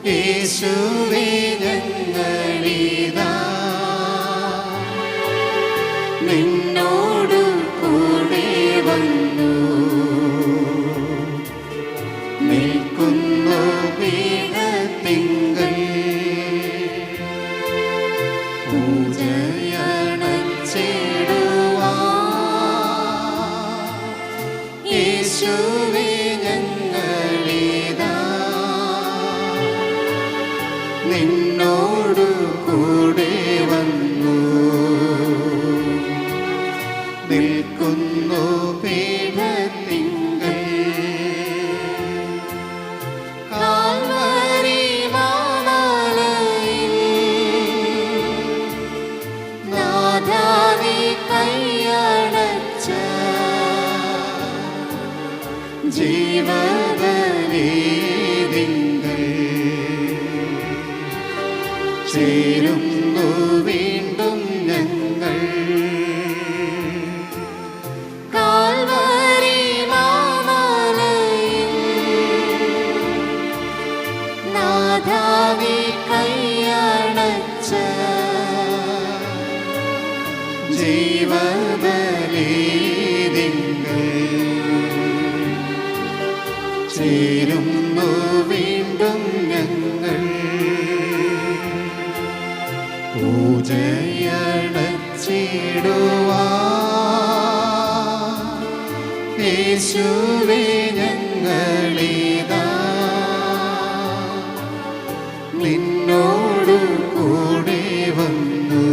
യേശുവേ ഞങ്ങളിതാ നിന്നോടു കൂടെ വന്നു നിൽക്കുന്നു പീഠത്തിങ്കൽ പൂജയണച്ചിടുവാൻ യേശുവേ ഞങ്ങളിതാ നിന്നോടു കൂടെ വന്നു നിൽക്കുന്നു പീഠത്തിങ്കൽ കാൽവരി മാമലയിൽ നാഥാ നീ കൈയടച്ച ജീവബലിതിങ്കൽ ചേരുന്നു വീണ്ടും ഞങ്ങൾ കാൽവരി മാമലയിൽ നാഥാ നീ കൈയടച്ച ജീവബലിതിങ്കൽ ചേരുന്നു വീണ്ടും ഞങ്ങൾ പൂജയണച്ചിടുവാൻ യേശുവേ ഞങ്ങളിതാ നിന്നോടു കൂടെ വന്നു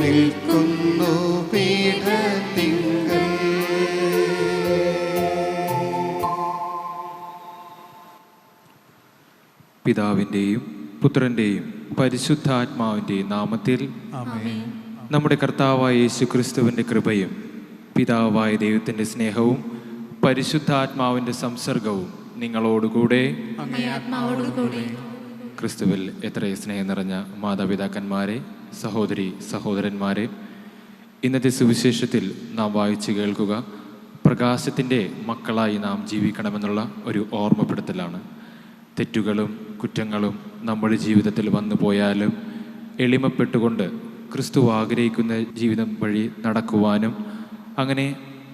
നിൽക്കുന്നു പീഠത്തിങ്കൽ. പിതാവിൻ്റെയും പുത്രൻ്റെയും പരിശുദ്ധാത്മാവിൻ്റെയും നാമത്തിൽ ആമേൻ. നമ്മുടെ കർത്താവായ യേശുക്രിസ്തുവിൻ്റെ കൃപയും പിതാവായ ദൈവത്തിൻ്റെ സ്നേഹവും പരിശുദ്ധാത്മാവിൻ്റെ സംസർഗവും നിങ്ങളോടുകൂടെ ക്രിസ്തുവിൽ എത്ര സ്നേഹം നിറഞ്ഞ മാതാപിതാക്കന്മാരെ, സഹോദരി സഹോദരന്മാരെ, ഇന്നത്തെ സുവിശേഷത്തിൽ നാം വായിച്ചു കേൾക്കുക പ്രകാശത്തിൻ്റെ മക്കളായി നാം ജീവിക്കണമെന്നുള്ള ഒരു ഓർമ്മപ്പെടുത്തലാണ്. തെറ്റുകളും കുറ്റങ്ങളും നമ്മുടെ ജീവിതത്തിൽ വന്നു പോയാലും എളിമപ്പെട്ടുകൊണ്ട് ക്രിസ്തു ആഗ്രഹിക്കുന്ന ജീവിതം വഴി നടക്കുവാനും അങ്ങനെ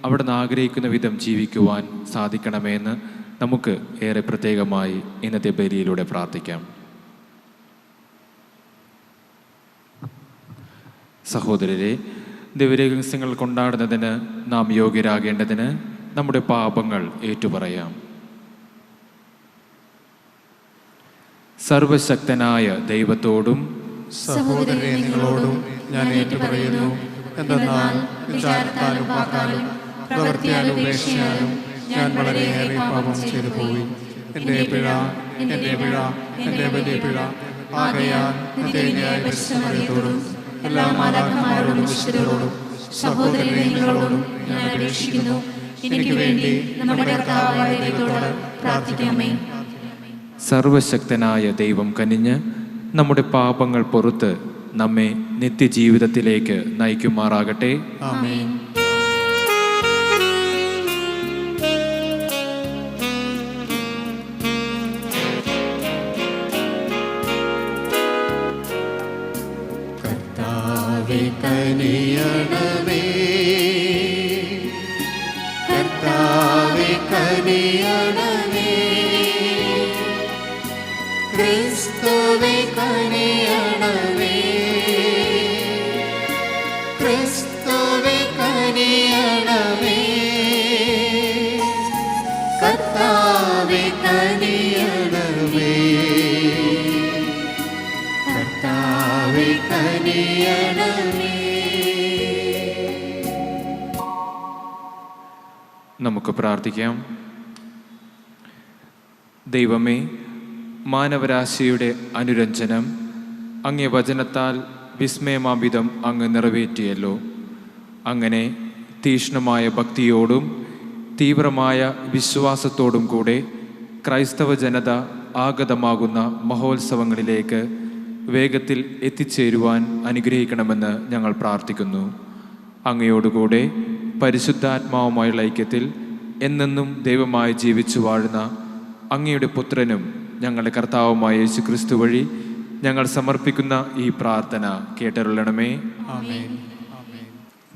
അവിടുന്ന് ആഗ്രഹിക്കുന്ന വിധം ജീവിക്കുവാൻ സാധിക്കണമെന്ന് നമുക്ക് ഏറെ പ്രത്യേകമായി ഇന്നത്തെ ബലിയിലൂടെ പ്രാർത്ഥിക്കാം. സഹോദരരെ, ദിവ്യരഹസ്യങ്ങൾ കൊണ്ടാടുന്നതിന് നാം യോഗ്യരാകേണ്ടതിന് നമ്മുടെ പാപങ്ങൾ ഏറ്റുപറയാം. സർവശക്തനായ ദൈവത്തോടും സഹോദരരെ നിങ്ങളോടും ഞാൻ ഏറ്റുപറയുന്നു. എന്തെന്നാൽ വിചാരത്താലും വാക്കാലും പ്രവൃത്തിയാലും ഉപേക്ഷയാലും ഞാൻ വളരെയേറെ പാപം ചെയ്തു പോയി. എൻ്റെ പിഴ, എൻ്റെ പിഴ, എൻ്റെ വലിയ പിഴ. ആകയാൽ ദൈവമായ പരിശുദ്ധമറിയത്തോടും എല്ലാ മാലാഖമാരോടും വിശുദ്ധരോടും സഹോദരരെ നിങ്ങളോടും ഞാൻ അപേക്ഷിക്കുന്നു, എനിക്ക് വേണ്ടി നമ്മുടെ കർത്താവായ ദൈവത്തോട് പ്രാർത്ഥിക്കാമേ. സർവശക്തനായ ദൈവം കനിഞ്ഞ് നമ്മുടെ പാപങ്ങൾ പൊറുത്ത് നമ്മെ നിത്യജീവിതത്തിലേക്ക് നയിക്കുമാറാകട്ടെ. ആമേൻ. കർത്താവേ കനിയണമേ, കർത്താവേ കനിയണമേ, ക്രിസ്തുവേ കനിയണമേ, ക്രിസ്തുവേ കനിയണമേ, കർത്താവേ കനിയണമേ, കർത്താവേ കനിയണമേ. നമുക്ക് പ്രാർത്ഥിക്കാം. ദൈവമേ, മാനവരാശിയുടെ അനുരഞ്ജനം അങ്ങേ വചനത്താൽ വിസ്മയമാവിധം അങ്ങ് നിറവേറ്റിയല്ലോ. അങ്ങനെ തീക്ഷ്ണമായ ഭക്തിയോടും തീവ്രമായ വിശ്വാസത്തോടും കൂടെ ക്രൈസ്തവ ജനത ആഗതമാകുന്ന മഹോത്സവങ്ങളിലേക്ക് വേഗത്തിൽ എത്തിച്ചേരുവാൻ അനുഗ്രഹിക്കണമെന്ന് ഞങ്ങൾ പ്രാർത്ഥിക്കുന്നു. അങ്ങയോടുകൂടെ പരിശുദ്ധാത്മാവുമായുള്ള ഐക്യത്തിൽ എന്നെന്നും ദൈവമായി ജീവിച്ചു വാഴുന്ന അങ്ങയുടെ പുത്രനും ഞങ്ങളുടെ കർത്താവുമായ യേശു ക്രിസ്തു വഴി ഞങ്ങൾ സമർപ്പിക്കുന്ന ഈ പ്രാർത്ഥന കേട്ടരുളണമേ. ആമേൻ.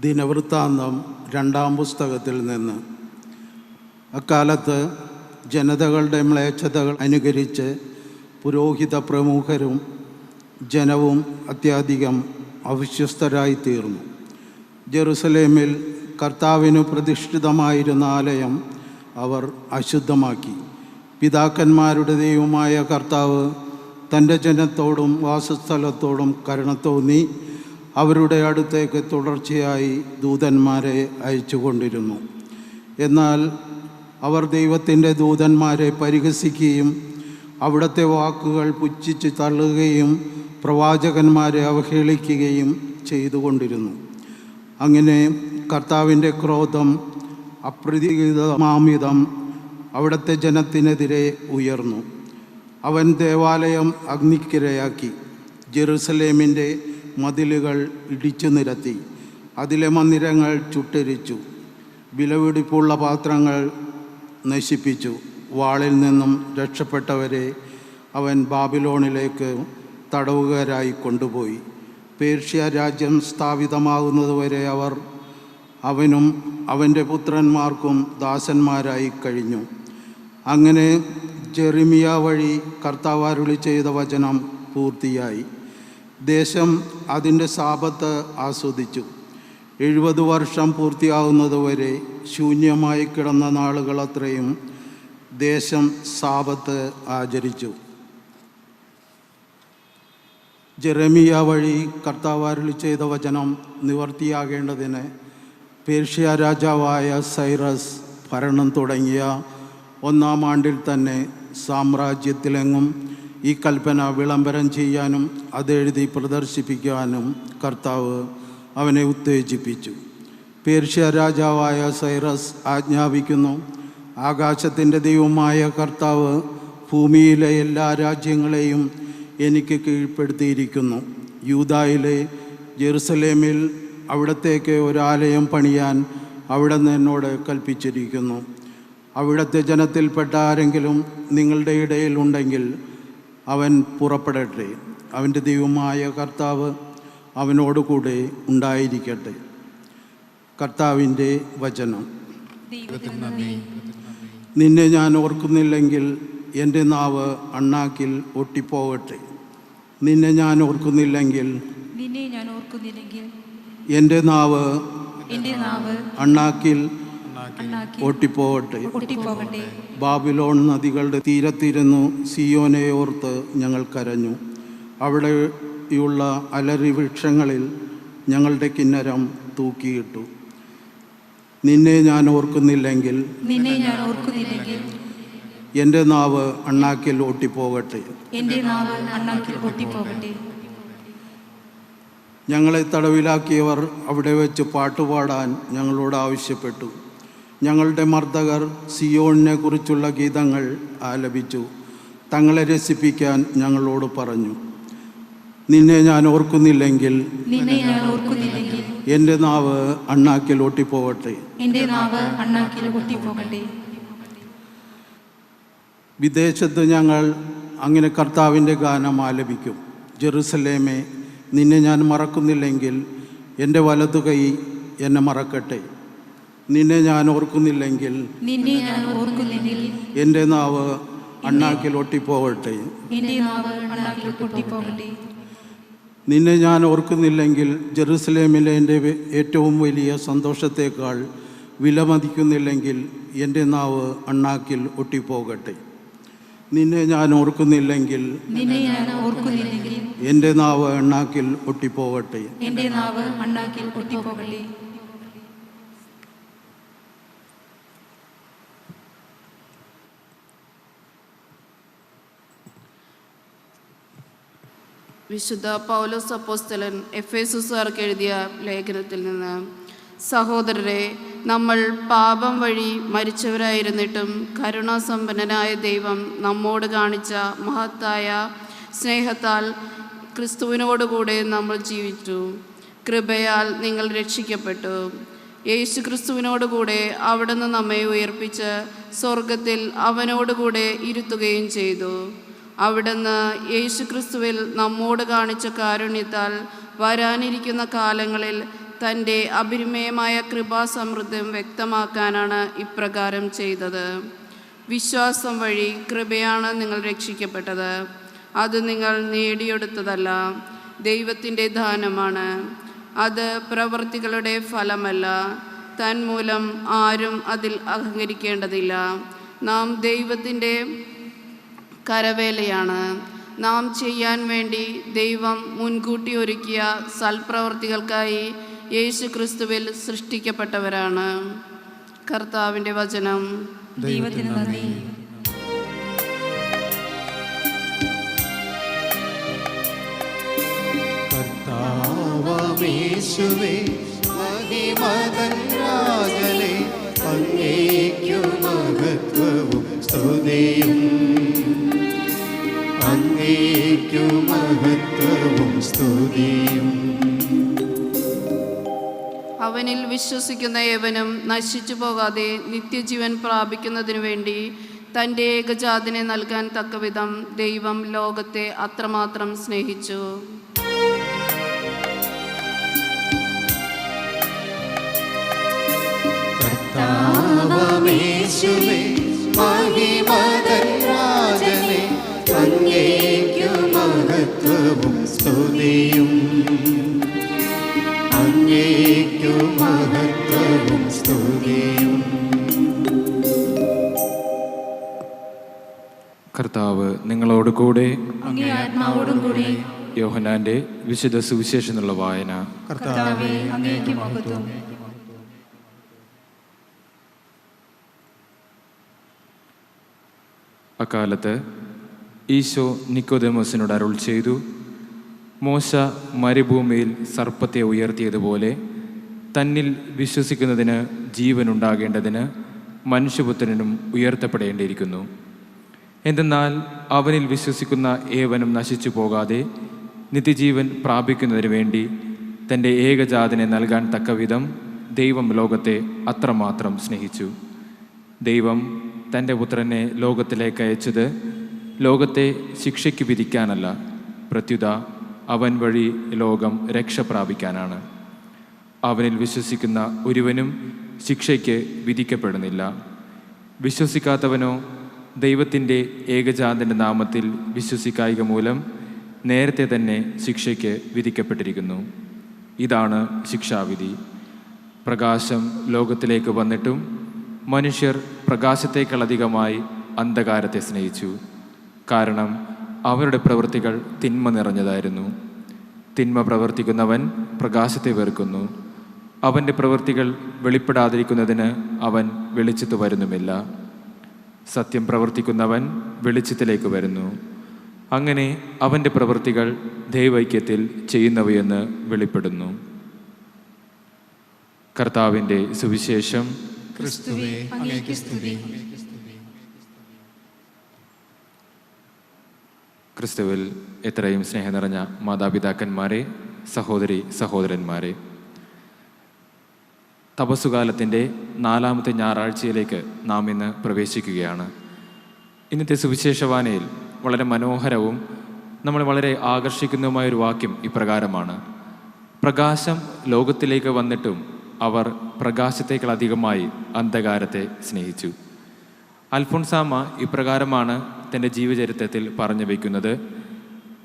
ദിനവൃത്താന്തം 2-ാം പുസ്തകത്തിൽ നിന്ന്. അക്കാലത്ത് ജനതകളുടെ മ്ലേച്ഛതകൾ അനുകരിച്ച് പുരോഹിത പ്രമുഖരും ജനവും അത്യധികം അവിശ്വസ്തരായിത്തീർന്നു. ജെറുസലേമിൽ കർത്താവിനു പ്രതിഷ്ഠിതമായിരുന്ന ആലയം അവർ അശുദ്ധമാക്കി. പിതാക്കന്മാരുടെ ദൈവമായ കർത്താവ് തൻ്റെ ജനത്തോടും വാസസ്ഥലത്തോടും കരുണ തോന്നി അവരുടെ അടുത്തേക്ക് തുടർച്ചയായി ദൂതന്മാരെ അയച്ചുകൊണ്ടിരുന്നു. എന്നാൽ അവർ ദൈവത്തിൻ്റെ ദൂതന്മാരെ പരിഹസിക്കുകയും അവിടുത്തെ വാക്കുകൾ പുച്ഛിച്ച് തള്ളുകയും പ്രവാചകന്മാരെ അവഹേളിക്കുകയും ചെയ്തുകൊണ്ടിരുന്നു. അങ്ങനെ കർത്താവിൻ്റെ ക്രോധം അപ്രതീക്ഷിതമാംവിധം അവിടുത്തെ ജനത്തിനെതിരെ ഉയർന്നു. അവൻ ദേവാലയം അഗ്നിക്കിരയാക്കി, ജെറുസലേമിൻ്റെ മതിലുകൾ ഇടിച്ചു നിരത്തി, അതിലെ മന്ദിരങ്ങൾ ചുട്ടരിച്ചു, വിലപിടിപ്പുള്ള പാത്രങ്ങൾ നശിപ്പിച്ചു. വാളിൽ നിന്നും രക്ഷപ്പെട്ടവരെ അവൻ ബാബിലോണിലേക്ക് തടവുകാരായി കൊണ്ടുപോയി. പേർഷ്യ രാജ്യം സ്ഥാപിതമാകുന്നതുവരെ അവർ അവനും അവൻ്റെ പുത്രന്മാർക്കും ദാസന്മാരായി കഴിഞ്ഞു. അങ്ങനെ ജെറിമിയ വഴി കർത്താവ് അരുളി ചെയ്ത വചനം പൂർത്തിയായി. ദേശം അതിൻ്റെ സാബത്ത് ആസ്വദിച്ചു. 70 വർഷം പൂർത്തിയാകുന്നതുവരെ ശൂന്യമായി കിടന്ന നാളുകളത്രയും ദേശം സാബത്ത് ആചരിച്ചു. ജെറമിയ വഴി കർത്താവ് അരുളി ചെയ്ത വചനം നിവർത്തിയാകേണ്ടതിന് പേർഷ്യ രാജാവായ സൈറസ് ഭരണം തുടങ്ങിയ 1-ാം ആണ്ടിൽ തന്നെ സാമ്രാജ്യത്തിലെങ്ങും ഈ കൽപ്പന വിളംബരം ചെയ്യാനും അതെഴുതി പ്രദർശിപ്പിക്കാനും കർത്താവ് അവനെ ഉത്തേജിപ്പിച്ചു. പേർഷ്യ രാജാവായ സൈറസ് ആജ്ഞാപിക്കുന്നു: ആകാശത്തിൻ്റെ ദൈവമായ കർത്താവ് ഭൂമിയിലെ എല്ലാ രാജ്യങ്ങളെയും എനിക്ക് കീഴ്പ്പെടുത്തിയിരിക്കുന്നു. യൂദായിലെ ജെറുസലേമിൽ അവിടത്തേക്ക് ഒരാലയം പണിയാൻ അവിടുന്ന് എന്നോട് കൽപ്പിച്ചിരിക്കുന്നു. അവിടുത്തെ ജനത്തിൽപ്പെട്ട ആരെങ്കിലും നിങ്ങളുടെ ഇടയിൽ ഉണ്ടെങ്കിൽ അവൻ പുറപ്പെടട്ടെ. അവൻ്റെ ദൈവമായ കർത്താവ് അവനോടുകൂടെ ഉണ്ടായിരിക്കട്ടെ. കർത്താവിൻ്റെ വചനം. നിന്നെ ഞാൻ ഓർക്കുന്നില്ലെങ്കിൽ എൻ്റെ നാവ് അണ്ണാക്കിൽ ഒട്ടിപ്പോകട്ടെ. നിന്നെ ഞാൻ ഓർക്കുന്നില്ലെങ്കിൽ എൻ്റെ നാവ് അണ്ണാക്കിൽ ഒട്ടിപ്പോകട്ടെ. ബാബിലോൺ നദികളുടെ തീരത്തിരുന്നു സിയോനെ ഓർത്ത് ഞങ്ങൾ കരഞ്ഞു. അവിടെയുള്ള അലറി വൃക്ഷങ്ങളിൽ ഞങ്ങളുടെ കിന്നരം തൂക്കിയിട്ടു. നിന്നെ ഞാൻ ഓർക്കുന്നില്ലെങ്കിൽ എൻ്റെ നാവ് അണ്ണാക്കിൽ ഒട്ടിപ്പോകട്ടെ. ഞങ്ങളെ തടവിലാക്കിയവർ അവിടെ വെച്ച് പാട്ടുപാടാൻ ഞങ്ങളോട് ആവശ്യപ്പെട്ടു. ഞങ്ങളുടെ മർദ്ദകർ സിയോണിനെ കുറിച്ചുള്ള ഗീതങ്ങൾ ആലപിച്ചു. തങ്ങളെ രസിപ്പിക്കാൻ ഞങ്ങളോട് പറഞ്ഞു: നിന്നെ ഞാൻ ഓർക്കുന്നില്ലെങ്കിൽ എൻ്റെ നാവ് അണ്ണാക്കിൽ ഒട്ടിപ്പോകട്ടെ. വിദേശത്ത് ഞങ്ങൾ അങ്ങനെ കർത്താവിൻ്റെ ഗാനം ആലപിക്കും. ജെറുസലേമേ, നിന്നെ ഞാൻ മറക്കുന്നില്ലെങ്കിൽ എൻ്റെ വലതുകൈ എന്നെ മറക്കട്ടെ. നിന്നെ ഞാൻ ഓർക്കുന്നില്ലെങ്കിൽ എൻ്റെ നാവ് അണ്ണാക്കിൽ ഒട്ടിപ്പോകട്ടെ. നിന്നെ ഞാൻ ഓർക്കുന്നില്ലെങ്കിൽ ജെറുസലേമിലെ എൻ്റെ ഏറ്റവും വലിയ സന്തോഷത്തേക്കാൾ വിലമതിക്കുന്നില്ലെങ്കിൽ എൻ്റെ നാവ് അണ്ണാക്കിൽ ഒട്ടിപ്പോകട്ടെ. നിന്നെ ഞാൻ ഓർക്കുന്നില്ലെങ്കിൽ എൻ്റെ നാവ് അണ്ണാക്കിൽ ഒട്ടിപ്പോകട്ടെ. വിശുദ്ധ പൗലോസ് അപ്പോസ്തലൻ എഫേസുകാർക്ക് എഴുതിയ ലേഖനത്തിൽ നിന്ന്: സഹോദരരെ, നമ്മൾ പാപം വഴി മരിച്ചവരായിരുന്നിട്ടും കരുണാസമ്പന്നനായ ദൈവം നമ്മോട് കാണിച്ച മഹത്തായ സ്നേഹത്താൽ ക്രിസ്തുവിനോടുകൂടെ നമ്മൾ ജീവിച്ചു. കൃപയാൽ നിങ്ങൾ രക്ഷിക്കപ്പെട്ടു. യേശുക്രിസ്തുവിനോടുകൂടെ അവിടുന്ന് നമ്മെ ഉയർപ്പിച്ച് സ്വർഗത്തിൽ അവനോടുകൂടെ ഇരുത്തുകയും ചെയ്തു. അവിടുന്ന് യേശുക്രിസ്തുവിൽ നമ്മോട് കാണിച്ച കാരുണ്യത്താൽ വരാനിരിക്കുന്ന കാലങ്ങളിൽ തൻ്റെ അപരിമേയമായ കൃപാസമൃദ്ധം വ്യക്തമാക്കാനാണ് ഇപ്രകാരം ചെയ്തത്. വിശ്വാസം വഴി കൃപയാണ് നിങ്ങൾ രക്ഷിക്കപ്പെട്ടത്. അത് നിങ്ങൾ നേടിയെടുത്തതല്ല, ദൈവത്തിൻ്റെ ദാനമാണ്. അത് പ്രവൃത്തികളുടെ ഫലമല്ല, തന്മൂലം ആരും അതിൽ അഹങ്കരിക്കേണ്ടതില്ല. നാം ദൈവത്തിൻ്റെ കരവേലയാണ്. നാം ചെയ്യാൻ വേണ്ടി ദൈവം മുൻകൂട്ടി ഒരുക്കിയ സൽപ്രവർത്തികൾക്കായി യേശുക്രിസ്തുവിൽ സൃഷ്ടിക്കപ്പെട്ടവരാണ്. കർത്താവിൻ്റെ വചനം. ദൈവത്തിന് നന്ദി. കർത്താവേശുവേ, മഹിമതൻ രാജനേ, അങ്ങേക്കു മഹത്വവും സ്തുതിയും, അങ്ങേക്കു മഹത്വവും സ്തുതിയും. അവനിൽ വിശ്വസിക്കുന്ന ഏവനും നശിച്ചു പോകാതെ നിത്യജീവൻ പ്രാപിക്കുന്നതിനു വേണ്ടി തൻ്റെ ഏകജാതനെ നൽകാൻ തക്കവിധം ദൈവം ലോകത്തെ അത്രമാത്രം സ്നേഹിച്ചു. കർത്താവേശുവേ, മഹിമതൻ രാജനേ, അങ്ങേക്കു മഹത്വവും സ്തുതിയും, അങ്ങേക്കു മഹത്വവും സ്തുതിയും. കർത്താവ് നിങ്ങളോട് കൂടെ. അങ്ങേ ആത്മാവോടും കൂടി. യോഹന്നാന്റെ വിശുദ്ധ സുവിശേഷം എന്നുള്ള വായന. കർത്താവേ, അങ്ങേക്ക് മഹത്വം. അക്കാലത്ത് ഈശോ നിക്കോദെമോസിനോട് അരുൾ ചെയ്തു, മോശ മരുഭൂമിയിൽ സർപ്പത്തെ ഉയർത്തിയതുപോലെ തന്നിൽ വിശ്വസിക്കുന്നതിന് ജീവനുണ്ടാകേണ്ടതിന് മനുഷ്യപുത്രനും ഉയർത്തപ്പെടേണ്ടിയിരിക്കുന്നു. എന്തെന്നാൽ അവനിൽ വിശ്വസിക്കുന്ന ഏവനും നശിച്ചു പോകാതെ നിത്യജീവൻ പ്രാപിക്കുന്നതിന് വേണ്ടി തൻ്റെ ഏകജാതനെ നൽകാൻ തക്കവിധം ദൈവം ലോകത്തെ അത്രമാത്രം സ്നേഹിച്ചു. ദൈവം തൻ്റെ പുത്രനെ ലോകത്തിലേക്ക് അയച്ചത് ലോകത്തെ ശിക്ഷയ്ക്ക് വിധിക്കാനല്ല, പ്രത്യുത അവൻ വഴി ലോകം രക്ഷ പ്രാപിക്കാനാണ്. അവനിൽ വിശ്വസിക്കുന്ന ഒരുവനും ശിക്ഷയ്ക്ക് വിധിക്കപ്പെടുന്നില്ല. വിശ്വസിക്കാത്തവനോ ദൈവത്തിൻ്റെ ഏകജാതൻ്റെ നാമത്തിൽ വിശ്വസിക്കായിക മൂലം നേരത്തെ തന്നെ ശിക്ഷയ്ക്ക് വിധിക്കപ്പെട്ടിരിക്കുന്നു. ഇതാണ് ശിക്ഷാവിധി. പ്രകാശം ലോകത്തിലേക്ക് വന്നിട്ടും മനുഷ്യർ പ്രകാശത്തേക്കാളധികമായി അന്ധകാരത്തെ സ്നേഹിച്ചു. കാരണം അവരുടെ പ്രവൃത്തികൾ തിന്മ നിറഞ്ഞതായിരുന്നു. തിന്മ പ്രവർത്തിക്കുന്നവൻ പ്രകാശത്തെ വെറുക്കുന്നു. അവൻ്റെ പ്രവൃത്തികൾ വെളിപ്പെടാതിരിക്കുന്നതിന് അവൻ വെളിച്ചത്ത് വരുന്നുമില്ല. സത്യം പ്രവർത്തിക്കുന്നവൻ വെളിച്ചത്തിലേക്ക് വരുന്നു. അങ്ങനെ അവൻ്റെ പ്രവൃത്തികൾ ദൈവൈക്യത്തിൽ ചെയ്യുന്നവയെന്ന് വെളിപ്പെടുന്നു. കർത്താവിൻ്റെ സുവിശേഷം. ക്രിസ്തുവേ, അങ്ങേക്ക് സ്തുതി. ക്രിസ്തുവിൽ എത്രയും സ്നേഹം നിറഞ്ഞ മാതാപിതാക്കന്മാരെ, സഹോദരി സഹോദരന്മാരെ, തപസ്സുകാലത്തിൻ്റെ 4ാമത്തെ ഞായറാഴ്ചയിലേക്ക് നാം ഇന്ന് പ്രവേശിക്കുകയാണ്. ഇന്നത്തെ സുവിശേഷവാനയിൽ വളരെ മനോഹരവും നമ്മളെ വളരെ ആകർഷിക്കുന്നതുമായൊരു വാക്യം ഇപ്രകാരമാണ്: പ്രകാശം ലോകത്തിലേക്ക് വന്നിട്ടും അവർ പ്രകാശത്തേക്കാളധികമായി അന്ധകാരത്തെ സ്നേഹിച്ചു. അൽഫോൻസാമ്മ ഇപ്രകാരമാണ് തൻ്റെ ജീവചരിത്രത്തിൽ പറഞ്ഞു വയ്ക്കുന്നത്: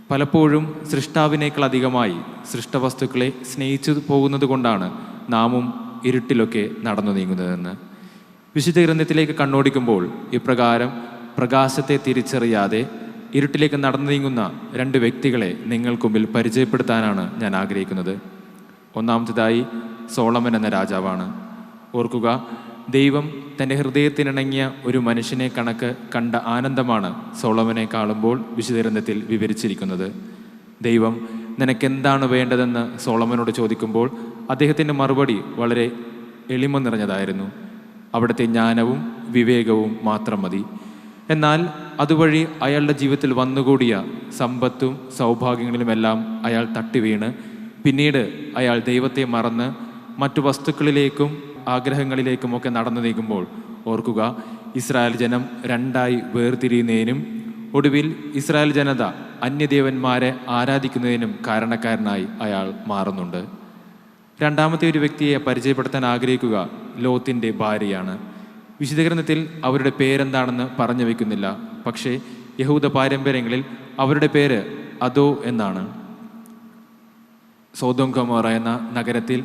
പലപ്പോഴും സൃഷ്ടാവിനേക്കാളധികമായി സൃഷ്ടവസ്തുക്കളെ സ്നേഹിച്ചു പോകുന്നത് കൊണ്ടാണ് നാമും ഇരുട്ടിലൊക്കെ നടന്നു നീങ്ങുന്നതെന്ന്. വിശുദ്ധ ഗ്രന്ഥത്തിലേക്ക് കണ്ണോടിക്കുമ്പോൾ ഇപ്രകാരം പ്രകാശത്തെ തിരിച്ചറിയാതെ ഇരുട്ടിലേക്ക് നടന്നു നീങ്ങുന്ന 2 വ്യക്തികളെ നിങ്ങൾക്ക് മുമ്പിൽ പരിചയപ്പെടുത്താനാണ് ഞാൻ ആഗ്രഹിക്കുന്നത്. ഒന്നാമത്തേതായി സോളമൻ എന്ന രാജാവാണ്. ഓർക്കുക, ദൈവം തൻ്റെ ഹൃദയത്തിനിണങ്ങിയ ഒരു മനുഷ്യനെ കണ്ട ആനന്ദമാണ് സോളമനെ കാണുമ്പോൾ വിശുദ്ധ ഗ്രന്ഥത്തിൽ വിവരിച്ചിരിക്കുന്നത്. ദൈവം നിനക്കെന്താണ് വേണ്ടതെന്ന് സോളമനോട് ചോദിക്കുമ്പോൾ അദ്ദേഹത്തിൻ്റെ മറുപടി വളരെ എളിമ നിറഞ്ഞതായിരുന്നു. അവിടുത്തെ ജ്ഞാനവും വിവേകവും മാത്രം മതി. എന്നാൽ അതുവഴി അയാളുടെ ജീവിതത്തിൽ വന്നുകൂടിയ സമ്പത്തും സൗഭാഗ്യങ്ങളുമെല്ലാം അയാൾ തട്ടിവീണ് പിന്നീട് അയാൾ ദൈവത്തെ മറന്ന് മറ്റു വസ്തുക്കളിലേക്കും ആഗ്രഹങ്ങളിലേക്കുമൊക്കെ നടന്നു നീങ്ങുമ്പോൾ ഓർക്കുക, ഇസ്രായേൽ ജനം രണ്ടായി വേർതിരിയുന്നതിനും ഒടുവിൽ ഇസ്രായേൽ ജനത അന്യദേവന്മാരെ ആരാധിക്കുന്നതിനും കാരണക്കാരനായി അയാൾ മാറുന്നുണ്ട്. രണ്ടാമത്തെ ഒരു വ്യക്തിയെ പരിചയപ്പെടുത്താൻ ആഗ്രഹിക്കുക ലോത്തിൻ്റെ ഭാര്യയാണ്. വിശുദ്ധഗ്രന്ഥത്തിൽ അവരുടെ പേരെന്താണെന്ന് പറഞ്ഞു വയ്ക്കുന്നില്ല. പക്ഷേ യഹൂദ പാരമ്പര്യങ്ങളിൽ അവരുടെ പേര് അദോ എന്നാണ്. സോദോം ഗൊമോറ എന്ന നഗരത്തിൽ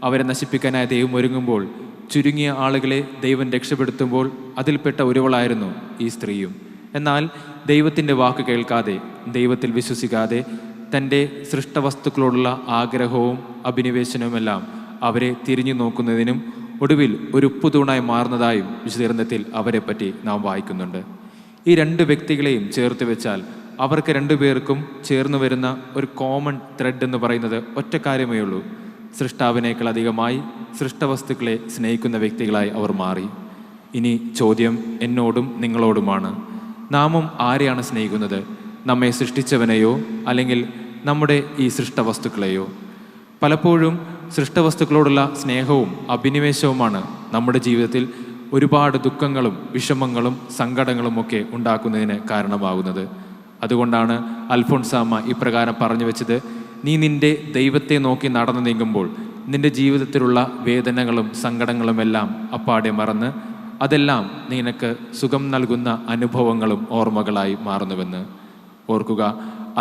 അവരെ നശിപ്പിക്കാനായി ദൈവം ഒരുങ്ങുമ്പോൾ ചുരുങ്ങിയ ആളുകളെ ദൈവം രക്ഷപ്പെടുത്തുമ്പോൾ അതിൽപ്പെട്ട ഒരുവളായിരുന്നു ഈ സ്ത്രീയും. എന്നാൽ ദൈവത്തിൻ്റെ വാക്ക് കേൾക്കാതെ, ദൈവത്തിൽ വിശ്വസിക്കാതെ തൻ്റെ സൃഷ്ടവസ്തുക്കളോടുള്ള ആഗ്രഹവും അഭിനിവേശനവുമെല്ലാം അവരെ തിരിഞ്ഞു നോക്കുന്നതിനും ഒടുവിൽ ഒരു ഉപ്പുതൂണായി മാറുന്നതായും വിശുദ്ധഗ്രന്ഥത്തിൽ അവരെപ്പറ്റി നാം വായിക്കുന്നുണ്ട്. ഈ രണ്ട് വ്യക്തികളെയും ചേർത്ത് വെച്ചാൽ അവർക്ക് രണ്ടുപേർക്കും ചേർന്ന് വരുന്ന ഒരു കോമൺ ത്രെഡ് എന്ന് പറയുന്നത് ഒറ്റ കാര്യമേ ഉള്ളൂ: സൃഷ്ടാവിനേക്കാൾ അധികമായി സൃഷ്ടവസ്തുക്കളെ സ്നേഹിക്കുന്ന വ്യക്തികളായി അവർ മാറി. ഇനി ചോദ്യം എന്നോടും നിങ്ങളോടുമാണ്. നാമും ആരെയാണ് സ്നേഹിക്കുന്നത്? നമ്മെ സൃഷ്ടിച്ചവനെയോ അല്ലെങ്കിൽ നമ്മുടെ ഈ സൃഷ്ടവസ്തുക്കളെയോ? പലപ്പോഴും സൃഷ്ടവസ്തുക്കളോടുള്ള സ്നേഹവും അഭിനിവേശവുമാണ് നമ്മുടെ ജീവിതത്തിൽ ഒരുപാട് ദുഃഖങ്ങളും വിഷമങ്ങളും സങ്കടങ്ങളുമൊക്കെ ഉണ്ടാക്കുന്നതിന് കാരണമാകുന്നത്. അതുകൊണ്ടാണ് അൽഫോൺസാമ്മ ഇപ്രകാരം പറഞ്ഞു വെച്ചത്: നീ നിന്റെ ദൈവത്തെ നോക്കി നടന്നു നീങ്ങുമ്പോൾ നിന്റെ ജീവിതത്തിലുള്ള വേദനകളും സങ്കടങ്ങളുമെല്ലാം അപ്പാടെ മറന്ന് അതെല്ലാം നിനക്ക് സുഖം നൽകുന്ന അനുഭവങ്ങളും ഓർമ്മകളായി മാറുന്നുവെന്ന്. ഓർക്കുക,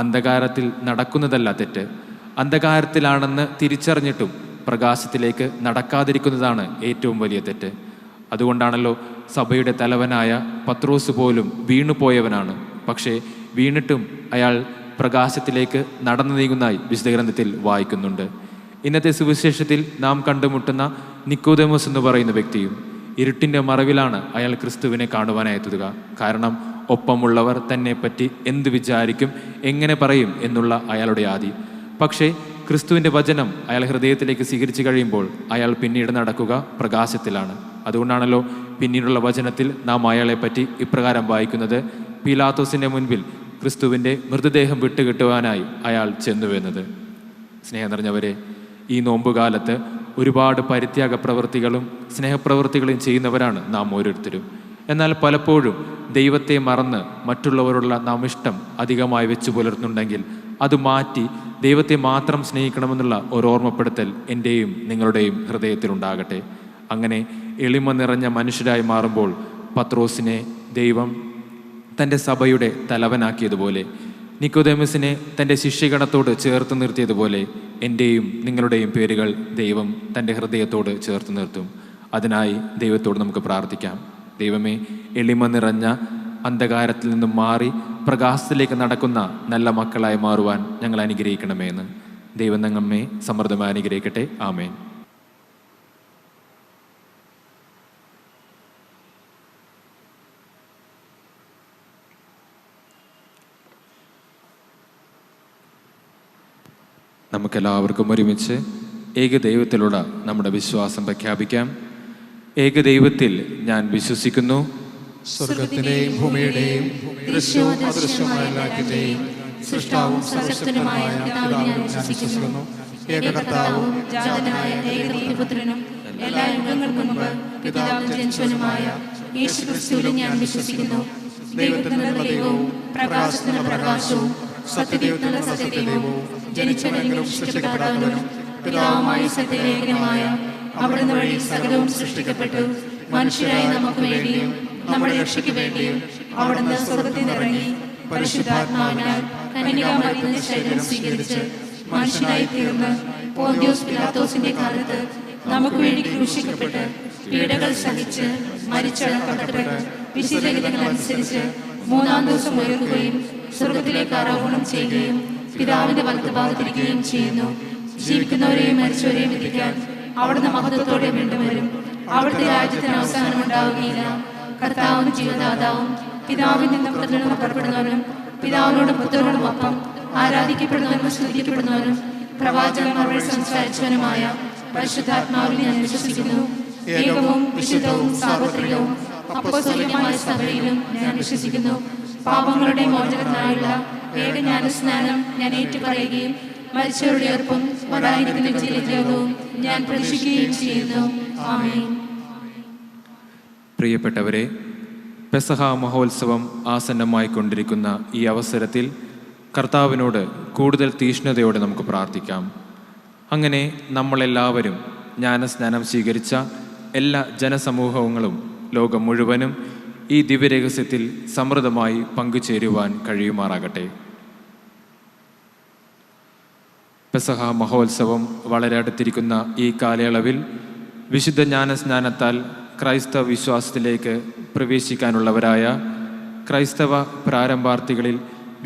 അന്ധകാരത്തിൽ നടക്കുന്നതല്ല തെറ്റ്. അന്ധകാരത്തിലാണെന്ന് തിരിച്ചറിഞ്ഞിട്ടും പ്രകാശത്തിലേക്ക് നടക്കാതിരിക്കുന്നതാണ് ഏറ്റവും വലിയ തെറ്റ്. അതുകൊണ്ടാണല്ലോ സഭയുടെ തലവനായ പത്രോസ് പോലും വീണുപോയവനാണ്. പക്ഷേ വീണിട്ടും അയാൾ പ്രകാശത്തിലേക്ക് നടന്നു നീങ്ങുന്നതായി വിശുദ്ധഗ്രന്ഥത്തിൽ വായിക്കുന്നുണ്ട്. ഇന്നത്തെ സുവിശേഷത്തിൽ നാം കണ്ടുമുട്ടുന്ന നിക്കോദേമോസ് എന്ന് പറയുന്ന വ്യക്തിയും ഇരുട്ടിൻ്റെ മറവിലാണ് അയാൾ ക്രിസ്തുവിനെ കാണുവാനായി എത്തുക. കാരണം ഒപ്പമുള്ളവർ തന്നെപ്പറ്റി എന്ത് വിചാരിക്കും, എങ്ങനെ പറയും എന്നുള്ള അയാളുടെ ആദി. പക്ഷേ ക്രിസ്തുവിൻ്റെ വചനം അയാൾ ഹൃദയത്തിലേക്ക് സ്വീകരിച്ചു കഴിയുമ്പോൾ അയാൾ പിന്നീട് നടക്കുക പ്രകാശത്തിലാണ്. അതുകൊണ്ടാണല്ലോ പിന്നീടുള്ള വചനത്തിൽ നാം അയാളെപ്പറ്റി ഇപ്രകാരം വായിക്കുന്നത്: പീലാത്തോസിൻ്റെ മുൻപിൽ ക്രിസ്തുവിൻ്റെ മൃതദേഹം വിട്ടുകിട്ടുവാനായി അയാൾ ചെന്നുവെന്നത്. സ്നേഹം നിറഞ്ഞവരെ, ഈ നോമ്പുകാലത്ത് ഒരുപാട് പരിത്യാഗ പ്രവൃത്തികളും സ്നേഹപ്രവൃത്തികളും ചെയ്യുന്നവരാണ് നാം ഓരോരുത്തരും. എന്നാൽ പലപ്പോഴും ദൈവത്തെ മറന്ന് മറ്റുള്ളവരുള്ള നാം ഇഷ്ടം അധികമായി വെച്ചു പുലർത്തുന്നുണ്ടെങ്കിൽ അത് മാറ്റി ദൈവത്തെ മാത്രം സ്നേഹിക്കണമെന്നുള്ള ഒരു ഓർമ്മപ്പെടുത്തൽ എൻ്റെയും നിങ്ങളുടെയും ഹൃദയത്തിലുണ്ടാകട്ടെ. അങ്ങനെ എളിമ നിറഞ്ഞ മനുഷ്യരായി മാറുമ്പോൾ പത്രോസിനെ ദൈവം തൻ്റെ സഭയുടെ തലവനാക്കിയതുപോലെ, നിക്കോദേമസിനെ തൻ്റെ ശിഷ്യഗണത്തോട് ചേർത്ത് നിർത്തിയതുപോലെ എൻ്റെയും നിങ്ങളുടെയും പേരുകൾ ദൈവം തൻ്റെ ഹൃദയത്തോട് ചേർത്ത് നിർത്തും. അതിനായി ദൈവത്തോട് നമുക്ക് പ്രാർത്ഥിക്കാം. ദൈവമേ, എളിമ നിറഞ്ഞ അന്ധകാരത്തിൽ നിന്നും മാറി പ്രകാശത്തിലേക്ക് നടക്കുന്ന നല്ല മക്കളായി മാറുവാൻ ഞങ്ങൾ അനുഗ്രഹിക്കണമേ എന്ന്. ദൈവം നമ്മെ സമൃദ്ധമായി അനുഗ്രഹിക്കട്ടെ. ആമേൻ. നമുക്കെല്ലാവർക്കും ഒരുമിച്ച് ഏകദൈവത്തിലുള്ള നമ്മുടെ വിശ്വാസം പ്രഖ്യാപിക്കാം. ഏകദൈവത്തിൽ ഞാൻ വിശ്വസിക്കുന്നു. സ്വർഗത്തിലെയും ഭൂമിയുടെയും ദൃശ്യവും അദൃശ്യവുമായ എല്ലാറ്റിന്റെയും സൃഷ്ടാവും സർവശക്തനുമായ പിതാവിനെ ഞാൻ വിശ്വസിക്കുന്നു. ഏകകർത്താവും ജാതനായ ഏകപുത്രനും എല്ലാ യുഗങ്ങൾക്കും മുമ്പ് പിതാവിൽ ജനിച്ചവനുമായ യേശുക്രിസ്തുവിൽ ഞാൻ വിശ്വസിക്കുന്നു. ദൈവത്തിനുള്ള ദൈവവും പ്രകാശത്തിനുള്ള പ്രകാശവും സത്യദൈവത്തിനുള്ള സത്യദൈവവും ജനിച്ചവനെങ്കിലും സൃഷ്ടിക്കപ്പെടാത്തവനും പിതാവുമായ സത്യലേഖനമായ അവിടുന്ന് വഴി സകലവും സൃഷ്ടിക്കപ്പെട്ടു. മനുഷ്യരായ നമുക്ക് വേണ്ടിയും നമ്മുടെ രക്ഷയ്ക്ക് വേണ്ടിയും അവിടുന്ന് സ്വർഗ്ഗത്തിൽ നിന്നിറങ്ങി പരിശുദ്ധാത്മാവിനാൽ കന്യകാമറിയത്തിന്റെ ശരീരം സ്വീകരിച്ച് മനുഷ്യനായി തീർന്ന് പോന്തിയോസ് പിലാത്തോസിന്റെ കാലത്ത് നമുക്ക് വേണ്ടി ക്രൂശിക്കപ്പെട്ട് പീഡകൾ സഹിച്ച് മരിച്ചടക്കപ്പെട്ട് വിശുദ്ധലിഖിതങ്ങൾ അനുസരിച്ച് മൂന്നാം ദിവസം ഉയർക്കുകയും സ്വർഗത്തിലേക്ക് ആരോഹണം ചെയ്യുകയും പിതാവിന്റെ വലത്തുഭാഗത്തിരിക്കുകയും ചെയ്യുന്നു. ജീവിക്കുന്നവരെയും മരിച്ചവരെയും വിധിക്കാൻ അവിടുന്ന് മഹത്വത്തോടെ വീണ്ടും വരും. അവിടുത്തെ രാജ്യത്തിന് അവസാനം ഉണ്ടാവുകയില്ല. കർത്താവും ജീവദാതാവും പിതാവിൽ നിന്നും പുത്രനും പുറപ്പെടുന്നവനും പിതാവിനോടും പുത്രനോടും ഒപ്പം ആരാധിക്കപ്പെടുന്നവനും സ്തുതിക്കപ്പെടുന്നവനും പ്രവാചകന്മാർ വഴി സംസാരിച്ചവനുമായ പരിശുദ്ധാത്മാവിൽ ഞാൻ വിശ്വസിക്കുന്നു. ഏകവും വിശുദ്ധവും സാർവത്രികവും അപ്പോസ്തലികമായ സഭയിലും ഞാൻ വിശ്വസിക്കുന്നു. പാപങ്ങളുടെ മോചനത്തിനായുള്ള ഏകജ്ഞാനസ്നാനം ഞാൻ ഏറ്റുപറയുകയും മരിച്ചവരുടെ ഉയർപ്പും വരാനിരിക്കുന്ന ജീവിതവും ഞാൻ പ്രതീക്ഷിക്കുകയും ചെയ്യുന്നു. ആമേൻ. പ്രിയപ്പെട്ടവരെ, പെസഹ മഹോത്സവം ആസന്നമായിക്കൊണ്ടിരിക്കുന്ന ഈ അവസരത്തിൽ കർത്താവിനോട് കൂടുതൽ തീഷ്ണതയോടെ നമുക്ക് പ്രാർത്ഥിക്കാം. അങ്ങനെ നമ്മളെല്ലാവരും ജ്ഞാനസ്നാനം സ്വീകരിച്ച എല്ലാ ജനസമൂഹങ്ങളും ലോകം മുഴുവനും ഈ ദിവ്യരഹസ്യത്തിൽ സമൃദ്ധമായി പങ്കുചേരുവാൻ കഴിയുമാറാകട്ടെ. പെസഹ മഹോത്സവം വളരെ അടുത്തിരിക്കുന്ന ഈ കാലയളവിൽ വിശുദ്ധ ജ്ഞാനസ്നാനത്താൽ ക്രൈസ്തവ വിശ്വാസത്തിലേക്ക് പ്രവേശിക്കാനുള്ളവരായ ക്രൈസ്തവ പ്രാരംഭാർത്ഥികളിൽ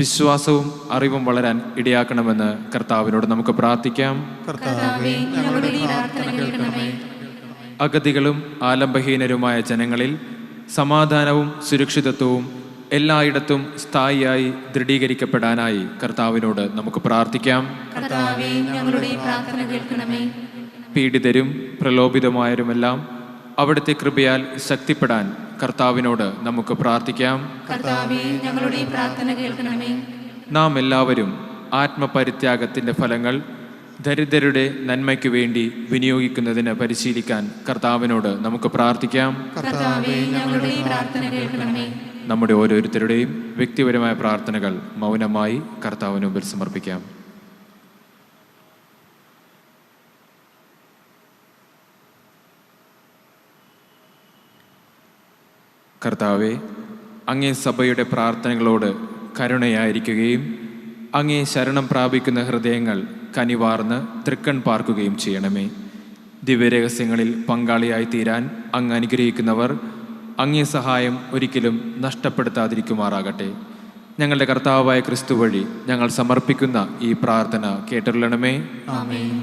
വിശ്വാസവും അറിവും വളരാൻ ഇടയാക്കണമെന്ന് കർത്താവിനോട് നമുക്ക് പ്രാർത്ഥിക്കാം. കർത്താവേ, ഞങ്ങളുടെ ഈ പ്രാർത്ഥന കേൾക്കണമേ. അഗതികളും ആലംബഹീനരുമായ ജനങ്ങളിൽ സമാധാനവും സുരക്ഷിതത്വവും എല്ലായിടത്തും സ്ഥായിയായി ദൃഢീകരിക്കപ്പെടാനായി കർത്താവിനോട് നമുക്ക് പ്രാർത്ഥിക്കാം. കർത്താവേ, ഞങ്ങളുടെ ഈ പ്രാർത്ഥന കേൾക്കണമേ. പീഡിതരും പ്രലോഭിതമായവരുമെല്ലാം അവിടുത്തെ കൃപയാൽ ശക്തിപ്പെടാൻ കർത്താവിനോട് നമുക്ക് പ്രാർത്ഥിക്കാം. കർത്താവേ, ഞങ്ങളുടെ ഈ പ്രാർത്ഥന കേൾക്കണമേ. നാം എല്ലാവരും ആത്മപരിത്യാഗത്തിൻ്റെ ഫലങ്ങൾ ദരിദ്രരുടെ നന്മയ്ക്കു വേണ്ടി വിനിയോഗിക്കുന്നതിന് പരിശീലിക്കാൻ കർത്താവിനോട് നമുക്ക് പ്രാർത്ഥിക്കാം. കർത്താവേ, ഞങ്ങളുടെ ഈ പ്രാർത്ഥന കേൾക്കണമേ. നമ്മുടെ ഓരോരുത്തരുടെയും വ്യക്തിപരമായ പ്രാർത്ഥനകൾ മൗനമായി കർത്താവിന് മുമ്പിൽ സമർപ്പിക്കാം. കർത്താവെ, അങ്ങേ സഭയുടെ പ്രാർത്ഥനകളോട് കരുണയായിരിക്കുകയും അങ്ങേ ശരണം പ്രാപിക്കുന്ന ഹൃദയങ്ങൾ കനിവാർന്ന് തൃക്കൺ പാർക്കുകയും ചെയ്യണമേ. ദിവ്യരഹസ്യങ്ങളിൽ പങ്കാളിയായി തീരാൻ അങ്ങ് അനുഗ്രഹിക്കുന്നവർ അങ്ങേ സഹായം ഒരിക്കലും നഷ്ടപ്പെടുത്താതിരിക്കുമാറാകട്ടെ. ഞങ്ങളുടെ കർത്താവായ ക്രിസ്തു വഴി ഞങ്ങൾ സമർപ്പിക്കുന്ന ഈ പ്രാർത്ഥന കേട്ടരുളണമേ. ആമേൻ.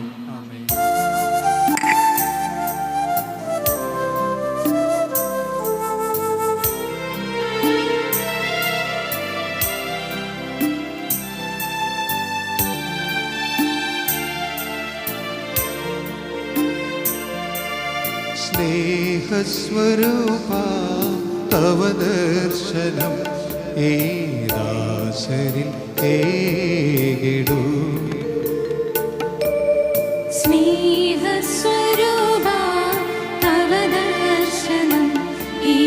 സ്നേഹസ്വരൂപ തവ ദർശനം ഈ ദാസരിൽ ഏകിടൂ. സ്നേഹസ്വരൂപ തവ ദർശനം ഈ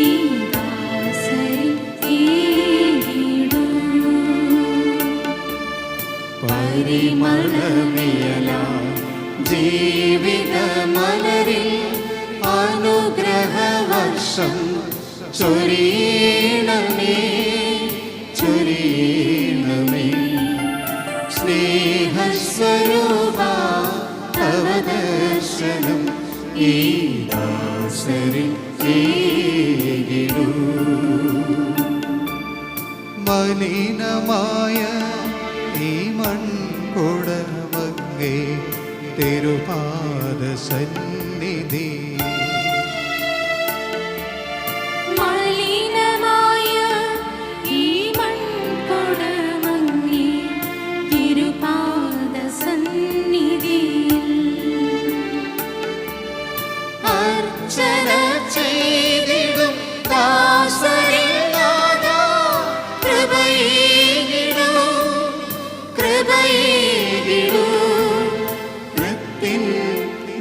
ദാസരിൽ ഏകിടൂ. പരിമളമേലാം ജീവിതമലരിൽ അനുഗ്രഹവർഷം ചൊരിയണമേ, ചൊരിയണമേ. സ്നേഹസ്വരൂപ തവ ദർശനം ഈ ദാസരിൽ ഏകിടൂ. മലിനമായ ഈ മൺകുടമങ്ങേ തിരുപാദ സന്നിധി. മലിനമായ ഈ മൺകുടമങ്ങേ തിരുപാദ സന്നിധിയിൽ അർച്ചന ചെയ്തിടും ദാസരിൽ നാഥാ, കൃപയേകിടൂ, കൃപയേകിടൂ. കൃത്തിൻ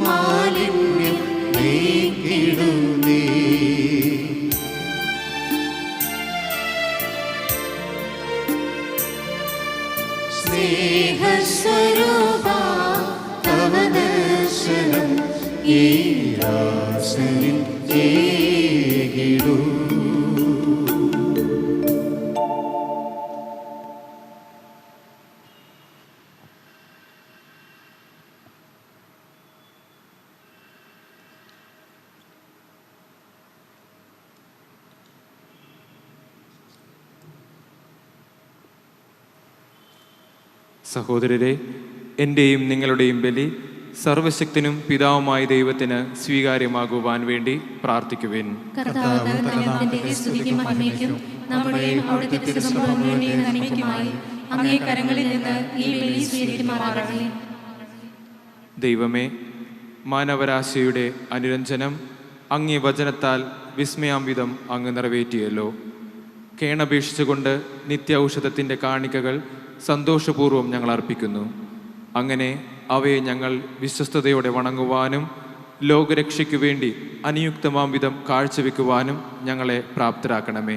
മാലിന്യം നീക്കിടൂ നീ. സ്നേഹസ്വരൂപ തവ ദർശനം ഈ ദാസരിൽ ഏകിടൂ. സഹോദരരെ, എൻ്റെയും നിങ്ങളുടെയും ബലി സർവശക്തനും പിതാവുമായ ദൈവത്തിന് സ്വീകാര്യമാകുവാൻ വേണ്ടി പ്രാർത്ഥിക്കുവിൻ. കർത്താവ് തന്റെ സ്തുതിക്കും മഹിമയ്ക്കും നമ്മുടെയും അവിടുത്തെ തിരുസഭകളുടെയും നന്മയ്ക്കുമായി അങ്ങേ കരങ്ങളിൽ നിന്ന് ഈ ബലി സ്വീകരിക്കുമാറാകട്ടെ. ദൈവമേ, മാനവരാശിയുടെ അനുരഞ്ജനം അങ്ങേ വചനത്താൽ വിസ്മയാംവിധം അങ്ങ് നിറവേറ്റിയല്ലോ. കേണപേക്ഷിച്ചുകൊണ്ട് നിത്യ ഔഷധത്തിൻ്റെ കാണിക്കകൾ സന്തോഷപൂർവ്വം ഞങ്ങൾ അർപ്പിക്കുന്നു. അങ്ങനെ അവയെ ഞങ്ങൾ വിശ്വസ്തയോടെ വണങ്ങുവാനും ലോകരക്ഷയ്ക്കു വേണ്ടി അനുയുക്തമാം വിധം കാഴ്ചവെക്കുവാനും ഞങ്ങളെ പ്രാപ്തരാക്കണമേ.